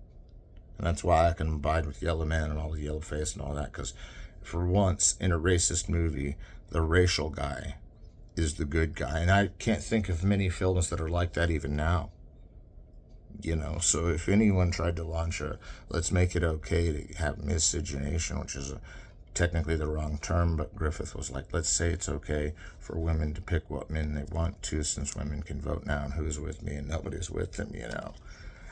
And that's why I can abide with Yellow Man and all the yellow face and all that, because for once in a racist movie, the racial guy is the good guy. And I can't think of many films that are like that even now. So if anyone tried to launch let's make it okay to have miscegenation, which is technically the wrong term, but Griffith was like, let's say it's okay for women to pick what men they want to, since women can vote now and who's with me and nobody's with them,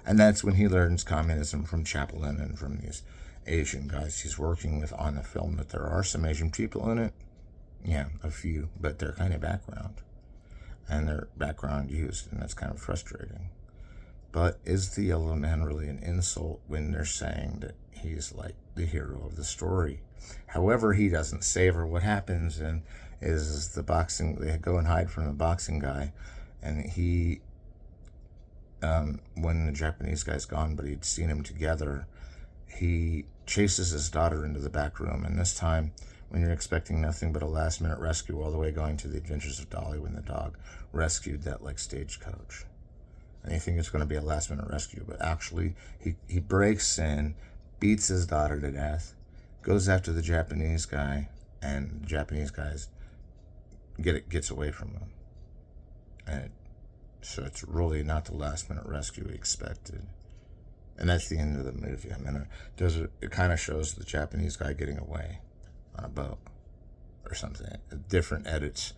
And that's when he learns communism from Chaplin and from these Asian guys he's working with on the film, that there are some Asian people in it. Yeah, a few, but they're kind of background. And their background used, and that's kind of frustrating. But is the yellow man really an insult when they're saying that he's like the hero of the story? However, he doesn't save her. What happens is the boxing, they go and hide from the boxing guy, and he, when the Japanese guy's gone, but he'd seen him together, he chases his daughter into the back room, and this time, when you're expecting nothing but a last-minute rescue, all the way going to the Adventures of Dolly when the dog rescued that like stagecoach. And you think it's going to be a last-minute rescue, but actually he breaks in, beats his daughter to death, goes after the Japanese guy, and the Japanese guys gets away from him. And so it's really not the last-minute rescue we expected. And that's the end of the movie. I mean, it kind of shows the Japanese guy getting away on a boat or something. Different edits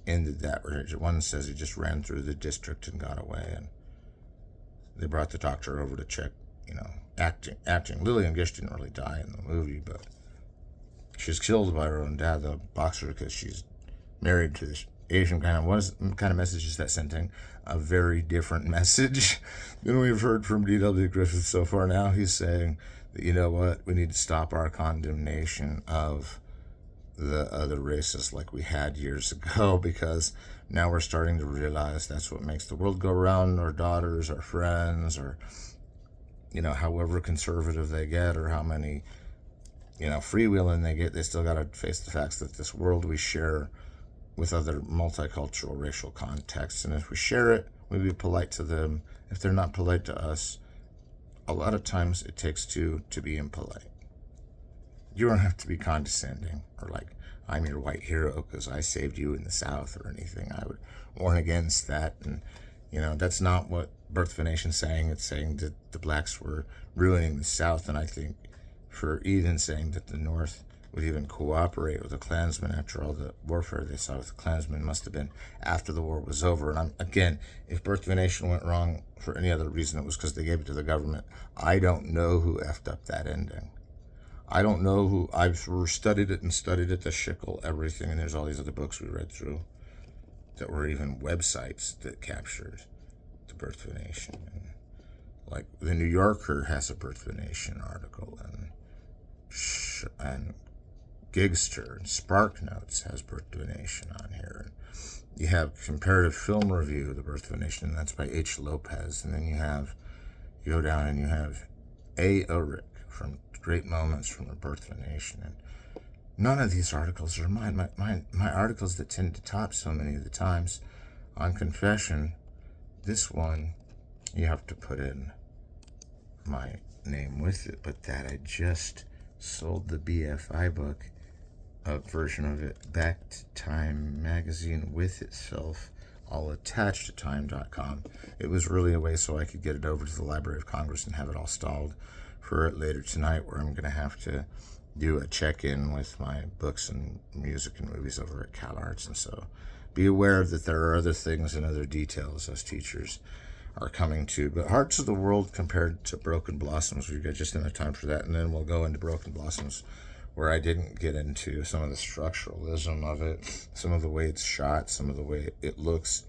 ended that. One says he just ran through the district and got away, and they brought the doctor over to check, acting. Lillian Gish didn't really die in the movie, but she's killed by her own dad, the boxer, because she's married to this Asian guy. What kind of message is that sending? A very different message than we've heard from D.W. Griffith so far. Now he's saying that, you know what, we need to stop our condemnation of the other races like we had years ago, because now we're starting to realize that's what makes the world go round. Our daughters, our friends, or however conservative they get, or how many freewheeling they get, they still got to face the facts that this world we share with other multicultural racial contexts, and if we share it, we be polite to them. If they're not polite to us, a lot of times it takes two to be impolite. You don't have to be condescending or like, I'm your white hero because I saved you in the South or anything. I would warn against that. And, that's not what Birth of a Nation's saying. It's saying that the blacks were ruining the South. And I think for even saying that the North would even cooperate with the Klansmen after all the warfare they saw with the Klansmen must have been after the war was over. And again, if Birth of a Nation went wrong for any other reason, it was because they gave it to the government. I don't know who effed up that ending. I don't know who. I've studied it, the Schickel, everything, and there's all these other books we read through that were even websites that captured the Birth of a Nation. And like the New Yorker has a Birth of a Nation article, and Gigster and Spark Notes has Birth of a Nation on here. And you have Comparative Film Review, The Birth of a Nation, and that's by H. Lopez. And then you go down and you have A. Ulrich from Great Moments from the Birth of a Nation. And none of these articles are mine. My articles that tend to top so many of the times on confession. This one, you have to put in my name with it, but that I just sold the BFI book, a version of it, back to Time magazine with itself, all attached to time.com. It was really a way so I could get it over to the Library of Congress and have it all stalled for it later tonight, where I'm going to have to do a check-in with my books and music and movies over at Calarts. And so be aware that there are other things and other details as teachers are coming to. But Hearts of the World compared to Broken Blossoms, we've got just enough time for that, and then we'll go into Broken Blossoms, where I didn't get into some of the structuralism of it, some of the way it's shot, some of the way it looks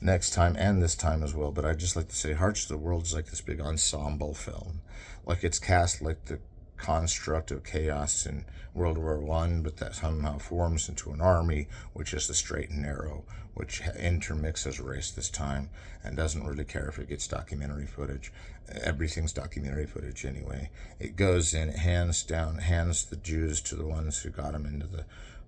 next time and this time as well. But I'd just like to say Hearts of the World is like this big ensemble film. Like it's cast like the construct of chaos in World War I, but that somehow forms into an army, which is the straight and narrow, which intermixes race this time and doesn't really care if it gets documentary footage. Everything's documentary footage anyway. It goes in, hands the Jews to the ones who got them into the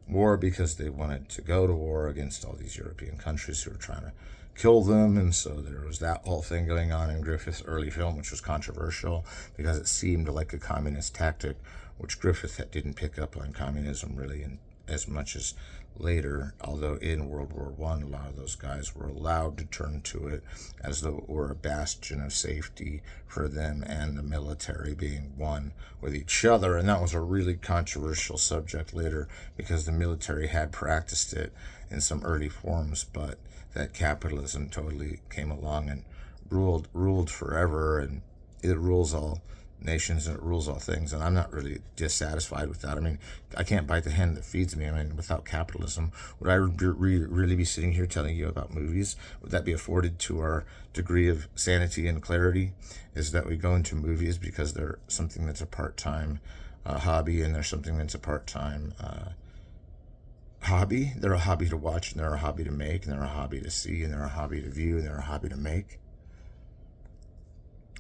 war because they wanted to go to war against all these European countries who were trying to kill them. And so there was that whole thing going on in Griffith's early film, which was controversial because it seemed like a communist tactic, which Griffith didn't pick up on communism really in as much as later, although in World War I, a lot of those guys were allowed to turn to it as though it were a bastion of safety for them and the military being one with each other. And that was a really controversial subject later because the military had practiced it in some early forms, but that capitalism totally came along and ruled forever, and it rules all nations and it rules all things, and I'm not really dissatisfied with that. I mean, I can't bite the hand that feeds me. I mean, without capitalism, would I really be sitting here telling you about movies? Would that be afforded to our degree of sanity and clarity? Is that we go into movies because they're something that's a part-time hobby, and there's something that's a part-time hobby. They're a hobby to watch, and they're a hobby to make, and they're a hobby to see, and they're a hobby to view, and they're a hobby to make.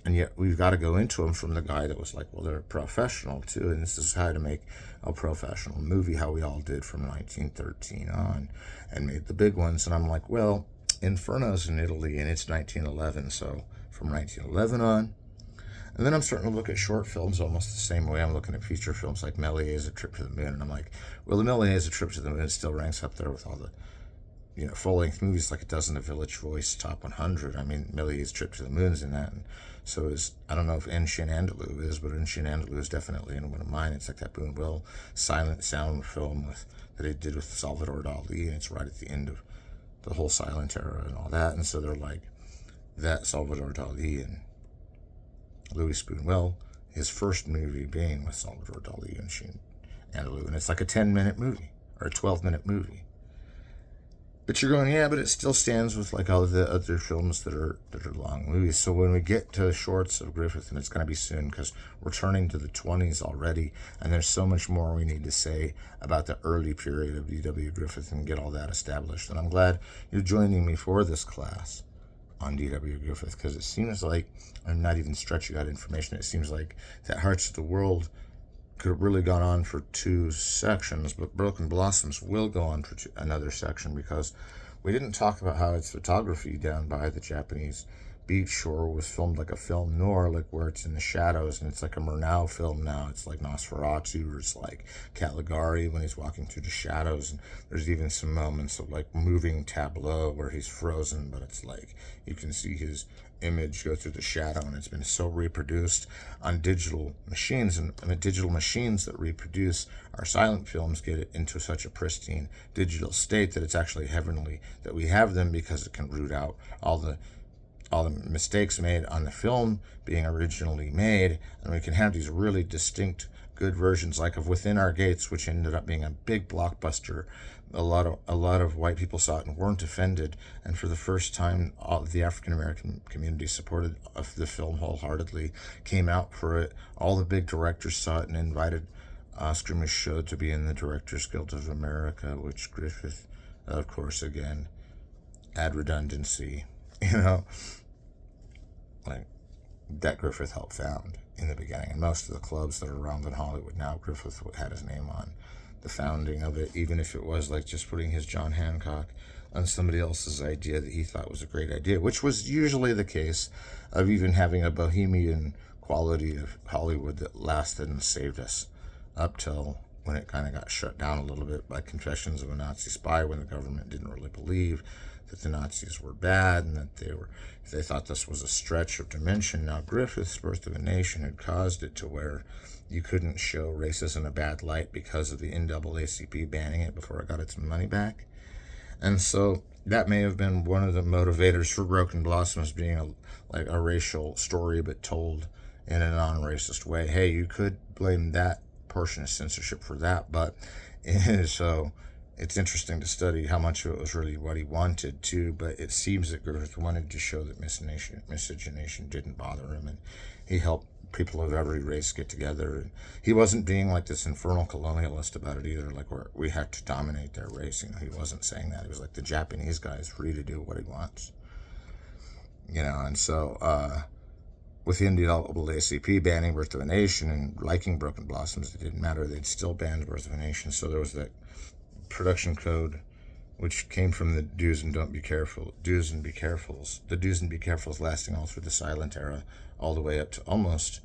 And yet we've got to go into them from the guy that was like, well, they're professional too, and this is how to make a professional movie, how we all did from 1913 on, and made the big ones. And I'm like, well, Inferno's in Italy, and it's 1911, so from 1911 on. And then I'm starting to look at short films almost the same way. I'm looking at feature films like Méliès's A Trip to the Moon, and I'm like, well, the Méliès's A Trip to the Moon still ranks up there with all the full-length movies like it does in the Village Voice Top 100. I mean, Méliès's Trip to the Moon's in that, and so is, I don't know if En Chien Andalou is, but En Chien Andalou is definitely in one of mine. It's like that Boonville silent sound film that they did with Salvador Dali, and it's right at the end of the whole silent era and all that. And so they're like, that Salvador Dali and Louis Boonville, his first movie being with Salvador Dali and Chien Andalou, and it's like a 10-minute movie or a 12-minute movie. But you're going, yeah, but it still stands with like all the other films that are long movies. So when we get to the shorts of Griffith, and it's going to be soon because we're turning to the 20s already, and there's so much more we need to say about the early period of D.W. Griffith and get all that established. And I'm glad you're joining me for this class on D.W. Griffith, because it seems like, I'm not even stretching out information, it seems like that Hearts of the World could have really gone on for 2 sections, but Broken Blossoms will go on for another section, because we didn't talk about how its photography down by the Japanese beach shore was filmed like a film noir, like where it's in the shadows, and it's like a Murnau film now. It's like Nosferatu, or it's like Caligari when he's walking through the shadows, and there's even some moments of like moving tableau where he's frozen, but it's like you can see his image go through the shadow, and it's been so reproduced on digital machines, and the digital machines that reproduce our silent films get it into such a pristine digital state that it's actually heavenly that we have them, because it can root out all the mistakes made on the film being originally made, and we can have these really distinct good versions, like of Within Our Gates, which ended up being a big blockbuster. A lot of white people saw it and weren't offended, and for the first time, all the African American community supported the film wholeheartedly, came out for it. All the big directors saw it and invited Oscar Michaud to be in the Directors Guild of America, which Griffith, of course, again, ad redundancy, like that Griffith helped found in the beginning. And most of the clubs that are around in Hollywood now, Griffith had his name on the founding of it, even if it was like just putting his John Hancock on somebody else's idea that he thought was a great idea, which was usually the case of even having a bohemian quality of Hollywood that lasted and saved us up till when it kind of got shut down a little bit by Confessions of a Nazi Spy, when the government didn't really believe that the Nazis were bad, and that they thought this was a stretch of dimension. Now, Griffith's Birth of a Nation had caused it to where you couldn't show racism in a bad light because of the NAACP banning it before it got its money back. And so that may have been one of the motivators for Broken Blossoms being a racial story, but told in a non-racist way. Hey, you could blame that portion of censorship for that, but so it's interesting to study how much of it was really what he wanted to, but it seems that Griffith wanted to show that miscegenation didn't bother him, and he helped people of every race get together. And he wasn't being like this infernal colonialist about it either, like where we had to dominate their race. He wasn't saying that. He was like, the Japanese guy is free to do what he wants. And so with the NAACP banning Birth of a Nation and liking Broken Blossoms, it didn't matter. They'd still banned Birth of a Nation. So there was that production code, which came from the do's and be careful, the do's and be careful's lasting all through the silent era, all the way up to almost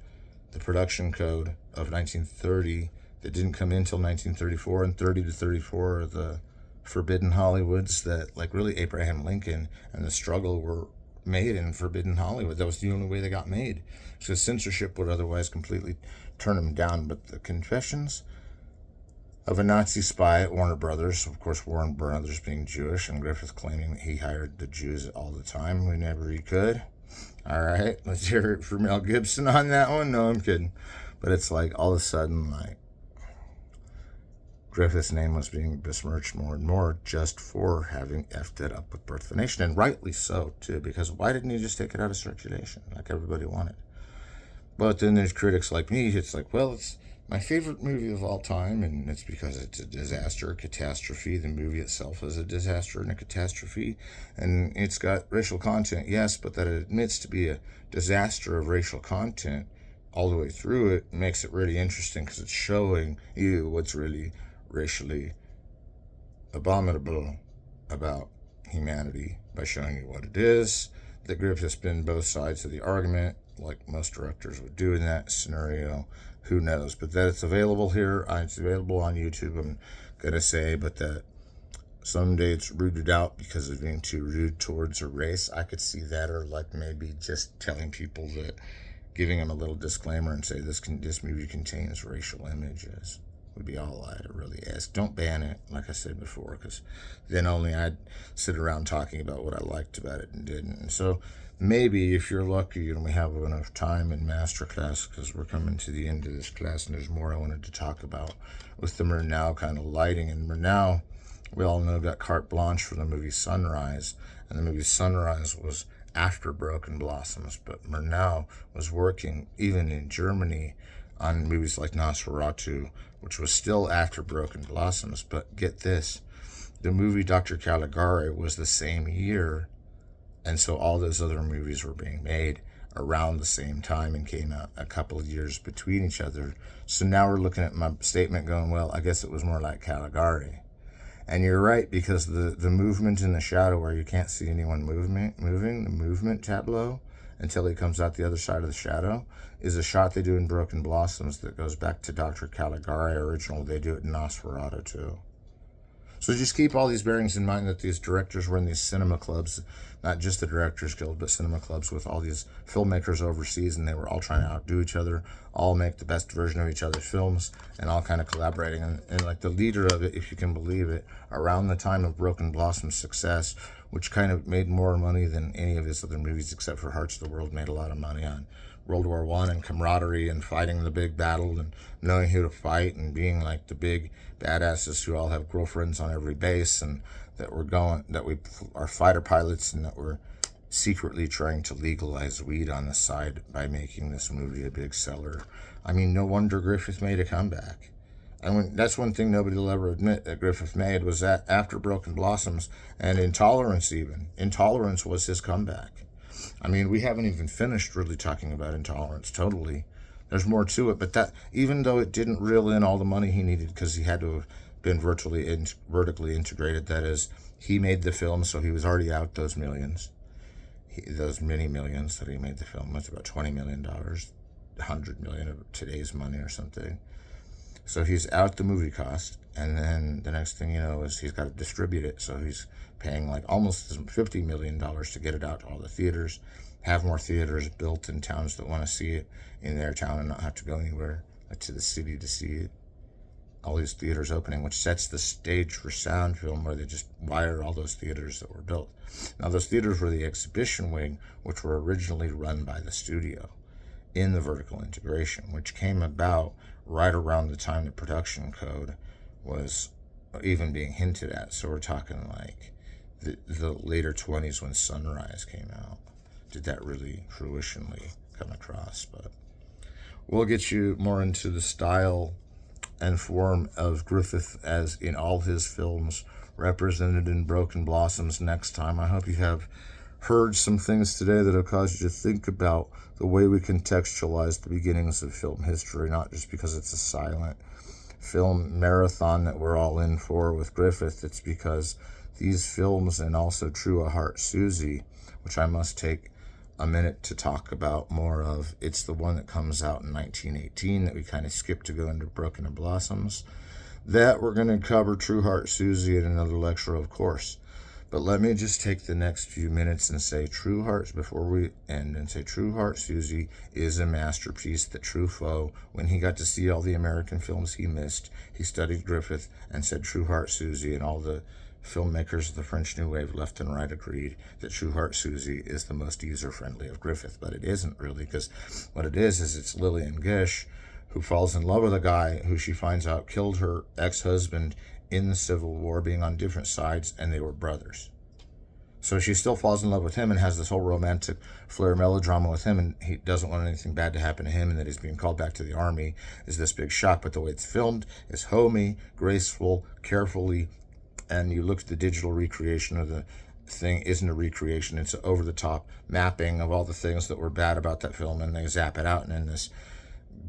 the production code of 1930 that didn't come in until 1934, and 30 to 34 are the forbidden Hollywoods that, like, really Abraham Lincoln and the struggle were made in forbidden Hollywood. That was the only way they got made, because censorship would otherwise completely turn them down. But the Confessions of a Nazi Spy at Warner Brothers, of course, Warner Brothers being Jewish, and Griffith claiming that he hired the Jews all the time whenever he could. All right, let's hear it for Mel Gibson on that one. No, I'm kidding. But it's like all of a sudden, like, Griffith's name was being besmirched more and more just for having effed it up with Birth of a Nation, and rightly so, too, because why didn't he just take it out of circulation like everybody wanted? But then there's critics like me, it's like, well, it's my favorite movie of all time, and it's because it's a disaster, a catastrophe. The movie itself is a disaster and a catastrophe, and it's got racial content, yes, but that it admits to be a disaster of racial content all the way through it makes it really interesting because it's showing you what's really racially abominable about humanity by showing you what it is. The Griffith's been both sides of the argument, like most directors would do in that scenario. Who knows? But that it's available here, it's available on YouTube, I'm gonna say, but that someday it's rooted out because of being too rude towards a race. I could see that, or like maybe just telling people that, giving them a little disclaimer and say this movie contains racial images would be all I'd really ask. Don't ban it, like I said before, because then only I'd sit around talking about what I liked about it and didn't. And so maybe if you're lucky and we have enough time in Masterclass, because we're coming to the end of this class and there's more I wanted to talk about with the Murnau kind of lighting. And Murnau, we all know, got carte blanche for the movie Sunrise, and the movie Sunrise was after Broken Blossoms, but Murnau was working even in Germany on movies like Nosferatu, which was still after Broken Blossoms. But get this, the movie Dr. Caligari was the same year, and so all those other movies were being made around the same time and came out a couple of years between each other. So now we're looking at my statement going, well, I guess it was more like Caligari. And you're right, because the movement in the shadow where you can't see anyone moving, the movement tableau until he comes out the other side of the shadow, is a shot they do in Broken Blossoms that goes back to Dr. Caligari original. They do it in Nosferatu too. So just keep all these bearings in mind, that these directors were in these cinema clubs, not just the Directors Guild, but cinema clubs with all these filmmakers overseas, and they were all trying to outdo each other, all make the best version of each other's films, and all kind of collaborating. And like the leader of it, if you can believe it, around the time of Broken Blossom's success, which kind of made more money than any of his other movies except for Hearts of the World, made a lot of money on World War I and camaraderie and fighting the big battle and knowing who to fight and being like the big badasses who all have girlfriends on every base, and that we are fighter pilots, and that we're secretly trying to legalize weed on the side by making this movie a big seller. I mean, no wonder Griffith made a comeback. And that's one thing nobody will ever admit that Griffith made, was that after Broken Blossoms and Intolerance, even Intolerance was his comeback. I mean, we haven't even finished really talking about Intolerance totally. There's more to it, but that, even though it didn't reel in all the money he needed, because he had to have been vertically integrated, that is, he made the film, so he was already out those millions. Those many millions that he made the film, that's about $20 million, $100 million of today's money or something. So he's out the movie cost, and then the next thing you know is he's got to distribute it, so he's paying like almost $50 million to get it out to all the theaters, have more theaters built in towns that want to see it in their town and not have to go anywhere to the city to see it. All these theaters opening, which sets the stage for sound film, where they just wire all those theaters that were built. Now, those theaters were the exhibition wing, which were originally run by the studio in the vertical integration, which came about right around the time the production code was even being hinted at. So we're talking like the later 20s when Sunrise came out. Did that really fruitionally come across? But we'll get you more into the style and form of Griffith as in all his films represented in Broken Blossoms next time. I hope you have heard some things today that have caused you to think about the way we contextualize the beginnings of film history, not just because it's a silent film marathon that we're all in for with Griffith. It's because these films, and also True a Heart Susie, which I must take a minute to talk about more of. It's the one that comes out in 1918 that we kind of skipped to go into Broken Blossoms. That we're going to cover True Heart Susie in another lecture, of course. But let me just take the next few minutes and say True Hearts before we end, and say True Heart Susie is a masterpiece that Truffaut, when he got to see all the American films he missed, he studied Griffith and said True Heart Susie and all the filmmakers of the French New Wave left and right agreed that True Heart Susie is the most user-friendly of Griffith, but it isn't really, because what it is it's Lillian Gish who falls in love with a guy who she finds out killed her ex-husband in the Civil War, being on different sides, and they were brothers. So she still falls in love with him and has this whole romantic flair melodrama with him, and he doesn't want anything bad to happen to him, and that he's being called back to the army is this big shock. But the way it's filmed is homey, graceful, carefully, and you look at the digital recreation of the thing, isn't a recreation, it's an over-the-top mapping of all the things that were bad about that film, and they zap it out, and in this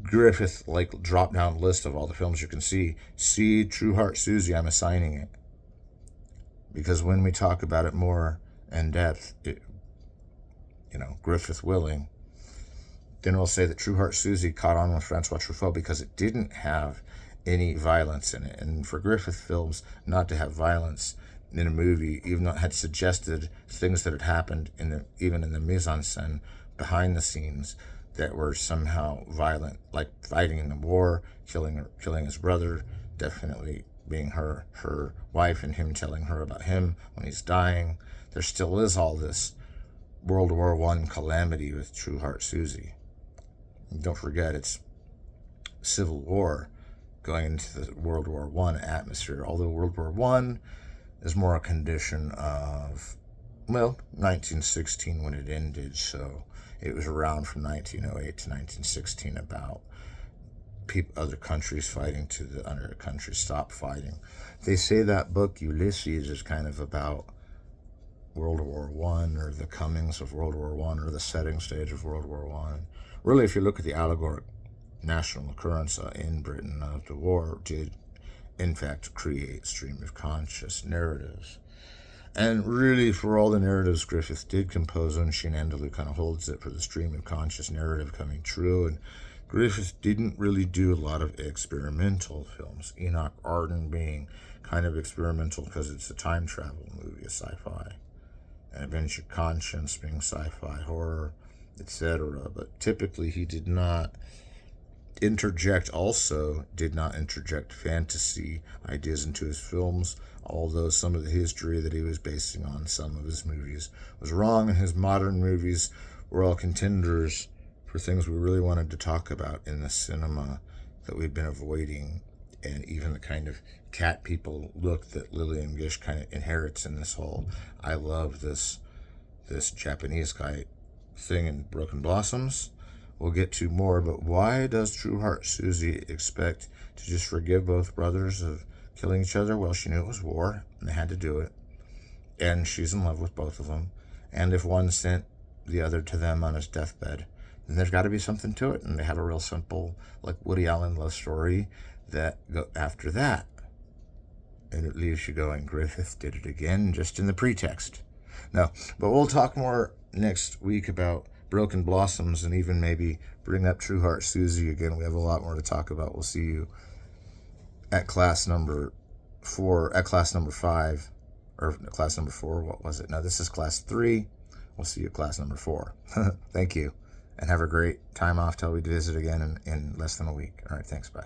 Griffith like drop-down list of all the films you can see True Heart Susie, I'm assigning it. Because when we talk about it more in depth, Griffith willing, then we'll say that True Heart Susie caught on with Francois Truffaut because it didn't have any violence in it. And for Griffith films not to have violence in a movie, even though it had suggested things that had happened even in the mise-en-scène behind the scenes that were somehow violent, like fighting in the war, killing his brother, definitely being her wife, and him telling her about him when he's dying. There still is all this World War I calamity with True Heart Susie. And don't forget, it's Civil War going into the World War I atmosphere, although World War I is more a condition of, 1916 when it ended, so it was around from 1908 to 1916 about other countries fighting to the other countries stop fighting. They say that book Ulysses is kind of about World War I, or the comings of World War I, or the setting stage of World War I. Really, if you look at the allegoric national occurrence in Britain of the war, did in fact create stream of conscious narratives. And really, for all the narratives Griffith did compose on, Shane Andalou kind of holds it for the stream of conscious narrative coming true. And Griffith didn't really do a lot of experimental films. Enoch Arden being kind of experimental because it's a time travel movie, a sci-fi. And Adventure Conscience being sci-fi horror, etc. But typically he did not interject fantasy ideas into his films, although some of the history that he was basing on some of his movies was wrong, and his modern movies were all contenders for things we really wanted to talk about in the cinema that we've been avoiding, and even the kind of cat people look that Lillian Gish kind of inherits in this whole I love this Japanese guy thing in Broken Blossoms. We'll get to more, but why does True Heart Susie expect to just forgive both brothers of killing each other? Well, she knew it was war, and they had to do it, and she's in love with both of them, and if one sent the other to them on his deathbed, then there's got to be something to it, and they have a real simple, like Woody Allen love story that go after that, and it leaves you going, Griffith did it again, just in the pretext. No, but we'll talk more next week about Broken Blossoms, and even maybe bring up True Heart Susie again. We have a lot more to talk about. We'll see you at class number 4, at class number 5, or class number 4. What was it? No, this is class 3. We'll see you at class number 4. Thank you, and have a great time off till we visit again in less than a week. All right, thanks, bye.